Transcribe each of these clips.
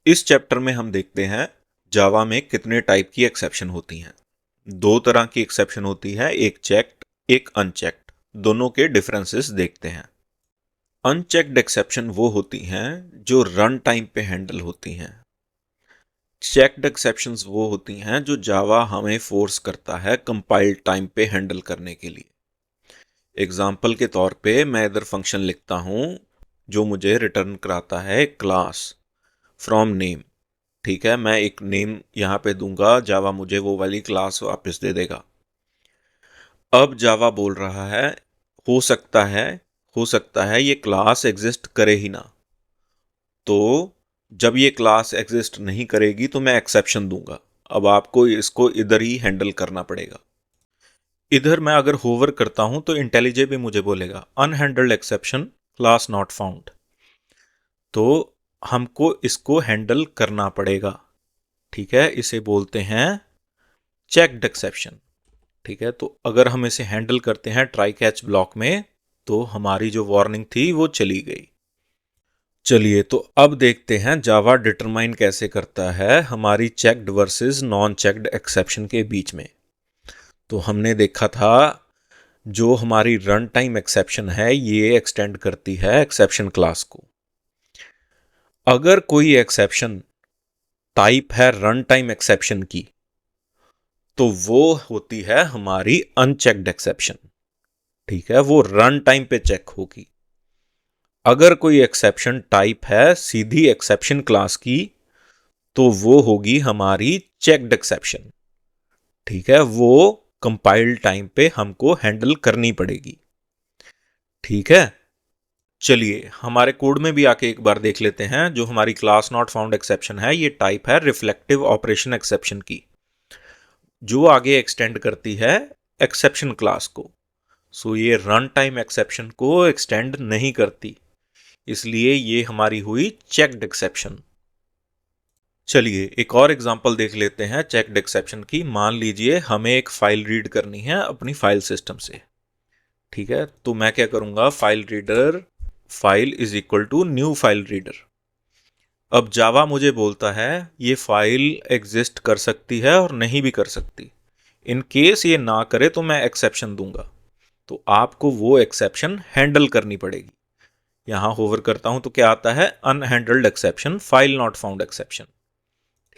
इस चैप्टर में हम देखते हैं जावा में कितने टाइप की एक्सेप्शन होती हैं। दो तरह की एक्सेप्शन होती है, एक चेक्ड एक अनचेक्ड। दोनों के डिफरेंसेस देखते हैं। अनचेक्ड एक्सेप्शन वो होती हैं जो रन टाइम पे हैंडल होती हैं। चेक्ड एक्सेप्शंस वो होती हैं जो जावा हमें फोर्स करता है कंपाइल टाइम पे हैंडल करने के लिए। एग्जाम्पल के तौर पे मैं इधर फंक्शन लिखता हूं जो मुझे रिटर्न कराता है क्लास फ्रॉम नेम। ठीक है, मैं एक नेम यहाँ पे दूंगा, जावा मुझे वो वाली क्लास वापस दे देगा। अब जावा बोल रहा है हो सकता है हो सकता है ये क्लास एग्जिस्ट करे ही ना। तो जब ये क्लास एग्जिस्ट नहीं करेगी तो मैं एक्सेप्शन दूंगा। अब आपको इसको इधर ही हैंडल करना पड़ेगा। इधर मैं अगर होवर करता हूं तो इंटेलिजे भी मुझे बोलेगा अनहैंडल्ड एक्सेप्शन क्लास नॉट फाउंड। तो हमको इसको हैंडल करना पड़ेगा। ठीक है, इसे बोलते हैं चेक्ड एक्सेप्शन। ठीक है, तो अगर हम इसे हैंडल करते हैं ट्राई कैच ब्लॉक में तो हमारी जो वार्निंग थी वो चली गई। चलिए, तो अब देखते हैं जावा डिटरमाइन कैसे करता है हमारी checked versus non checked exception के बीच में। तो हमने देखा था जो हमारी रन टाइम एक्सेप्शन है ये एक्सटेंड करती है एक्सेप्शन क्लास को। अगर कोई एक्सेप्शन टाइप है रन टाइम एक्सेप्शन की तो वो होती है हमारी अनचेक्ड एक्सेप्शन। ठीक है, वो रन टाइम पे चेक होगी। अगर कोई एक्सेप्शन टाइप है सीधी एक्सेप्शन क्लास की तो वो होगी हमारी चेक्ड एक्सेप्शन। ठीक है, वो कंपाइल टाइम पे हमको हैंडल करनी पड़ेगी। ठीक है, चलिए हमारे कोड में भी आके एक बार देख लेते हैं। जो हमारी क्लास नॉट फाउंड एक्सेप्शन है ये टाइप है रिफ्लेक्टिव ऑपरेशन एक्सेप्शन की, जो आगे एक्सटेंड करती है एक्सेप्शन क्लास को। सो ये रन टाइम एक्सेप्शन को एक्सटेंड नहीं करती, इसलिए ये हमारी हुई चेक्ड एक्सेप्शन। चलिए एक और एग्जांपल देख लेते हैं चेक्ड एक्सेप्शन की। मान लीजिए हमें एक फाइल रीड करनी है अपनी फाइल सिस्टम से। ठीक है, तो मैं क्या करूंगा, file reader file is equal to new file reader. अब जावा मुझे बोलता है ये फाइल एग्जिस्ट कर सकती है और नहीं भी कर सकती। इन केस ये ना करे तो मैं एक्सेप्शन दूंगा। तो आपको वो एक्सेप्शन हैंडल करनी पड़ेगी। यहां होवर करता हूं तो क्या आता है, unhandled exception file not found exception.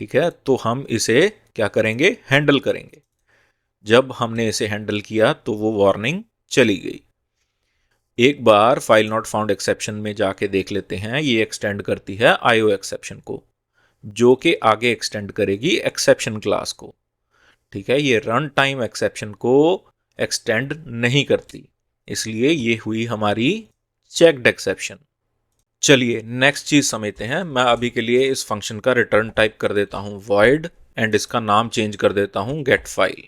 ठीक है, तो हम इसे क्या करेंगे, हैंडल करेंगे। जब हमने इसे हैंडल किया तो वो वार्निंग चली गई। एक बार फाइल नॉट फाउंड एक्सेप्शन में जाके देख लेते हैं। ये एक्सटेंड करती है आईओ एक्सेप्शन को, जो कि आगे एक्सटेंड करेगी एक्सेप्शन क्लास को। ठीक है, ये रन टाइम एक्सेप्शन को एक्सटेंड नहीं करती, इसलिए ये हुई हमारी चेक्ड एक्सेप्शन। चलिए नेक्स्ट चीज समझते हैं। मैं अभी के लिए इस फंक्शन का रिटर्न टाइप कर देता हूं void एंड इसका नाम चेंज कर देता हूं गेट फाइल।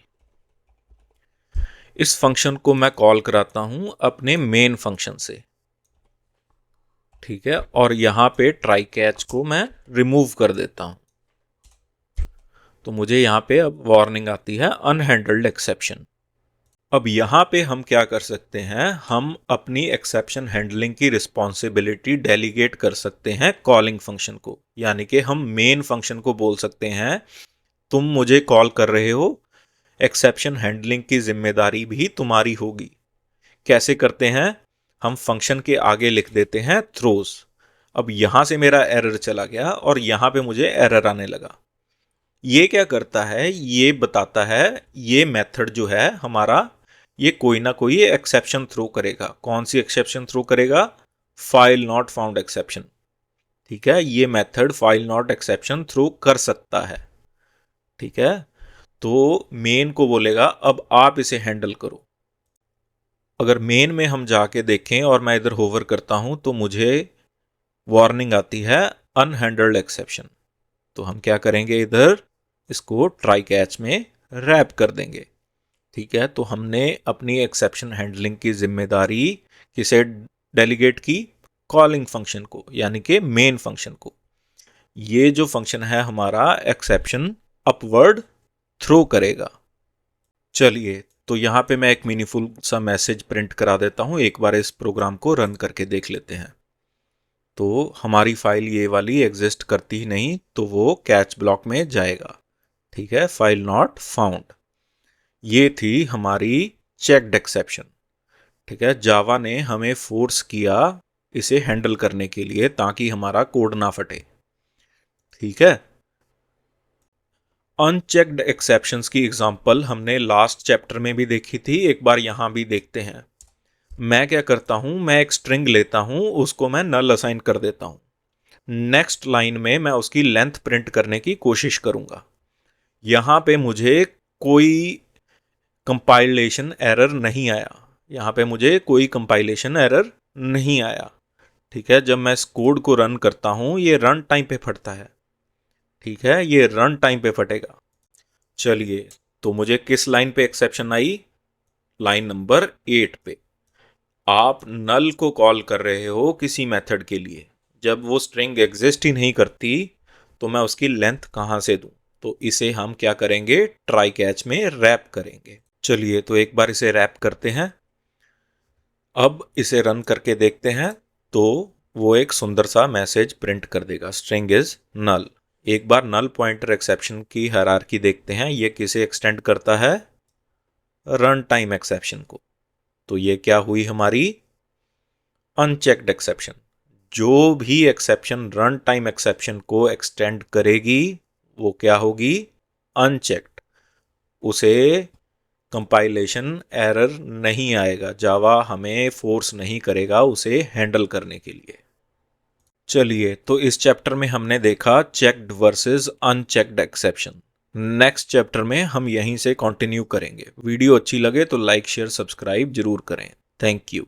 इस फंक्शन को मैं कॉल कराता हूं अपने मेन फंक्शन से। ठीक है, और यहां पे ट्राई कैच को मैं रिमूव कर देता हूं। तो मुझे यहां पे अब वार्निंग आती है अनहैंडल्ड एक्सेप्शन। अब यहां पे हम क्या कर सकते हैं, हम अपनी एक्सेप्शन हैंडलिंग की रिस्पॉन्सिबिलिटी डेलीगेट कर सकते हैं कॉलिंग फंक्शन को। यानी कि हम मेन फंक्शन को बोल सकते हैं तुम मुझे कॉल कर रहे हो, एक्सेप्शन हैंडलिंग की जिम्मेदारी भी तुम्हारी होगी। कैसे करते हैं, हम फंक्शन के आगे लिख देते हैं थ्रोज। अब यहां से मेरा एरर चला गया और यहां पे मुझे एरर आने लगा। ये क्या करता है, ये बताता है ये मेथड जो है हमारा, ये कोई ना कोई एक्सेप्शन थ्रो करेगा। कौन सी एक्सेप्शन थ्रो करेगा, फाइल नॉट फाउंड एक्सेप्शन। ठीक है, ये method file not exception throw कर सकता है। ठीक है, तो मेन को बोलेगा अब आप इसे हैंडल करो। अगर मेन में हम जाके देखें और मैं इधर होवर करता हूं तो मुझे वार्निंग आती है अनहैंडल्ड एक्सेप्शन। तो हम क्या करेंगे, इधर इसको ट्राई कैच में रैप कर देंगे। ठीक है, तो हमने अपनी एक्सेप्शन हैंडलिंग की जिम्मेदारी किसे डेलीगेट की, कॉलिंग फंक्शन को, यानी कि मेन फंक्शन को। ये जो फंक्शन है हमारा एक्सेप्शन अपवर्ड थ्रो करेगा। चलिए, तो यहां पे मैं एक मीनिंगफुल सा मैसेज प्रिंट करा देता हूं। एक बार इस प्रोग्राम को रन करके देख लेते हैं। तो हमारी फाइल ये वाली एग्जिस्ट करती ही नहीं, तो वो कैच ब्लॉक में जाएगा। ठीक है, फाइल नॉट फाउंड। ये थी हमारी चेक्ड एक्सेप्शन। ठीक है, जावा ने हमें फोर्स किया इसे हैंडल करने के लिए ताकि हमारा कोड ना फटे। ठीक है, अनचेक्ड एक्सेप्शंस की एग्जांपल हमने लास्ट चैप्टर में भी देखी थी, एक बार यहां भी देखते हैं। मैं क्या करता हूं, मैं एक स्ट्रिंग लेता हूं, उसको मैं नल असाइन कर देता हूं। नेक्स्ट लाइन में मैं उसकी लेंथ प्रिंट करने की कोशिश करूंगा। यहां पे मुझे कोई कंपाइलेशन एरर नहीं आया, यहां पे मुझे कोई कंपाइलेशन एरर नहीं आया। ठीक है, जब मैं इस कोड को रन करता हूं, ये रन टाइम पे फटता है। ठीक है, ये रन टाइम पे फटेगा। चलिए, तो मुझे किस लाइन पे एक्सेप्शन आई? लाइन नंबर 8 पे। आप नल को कॉल कर रहे हो किसी मेथड के लिए, जब वो स्ट्रिंग एग्जिस्ट ही नहीं करती तो मैं उसकी लेंथ कहां से दूं? तो इसे हम क्या करेंगे, ट्राई कैच में रैप करेंगे। चलिए, तो एक बार इसे रैप करते हैं। अब इसे रन करके देखते हैं, तो वो एक सुंदर सा मैसेज प्रिंट कर देगा, स्ट्रिंग इज नल। एक बार नल पॉइंटर एक्सेप्शन की हायरार्की देखते हैं, ये किसे एक्सटेंड करता है? रन टाइम एक्सेप्शन को। तो ये क्या हुई हमारी? Unchecked exception. जो भी एक्सेप्शन रन टाइम एक्सेप्शन को एक्सटेंड करेगी वो क्या होगी? अनचेक्ड। उसे कंपाइलेशन एरर नहीं आएगा, जावा हमें फोर्स नहीं करेगा उसे हैंडल करने के लिए। चलिए, तो इस चैप्टर में हमने देखा checked versus unchecked exception. Next chapter में हम यहीं से कंटिन्यू करेंगे। वीडियो अच्छी लगे तो लाइक शेयर सब्सक्राइब जरूर करें। Thank you.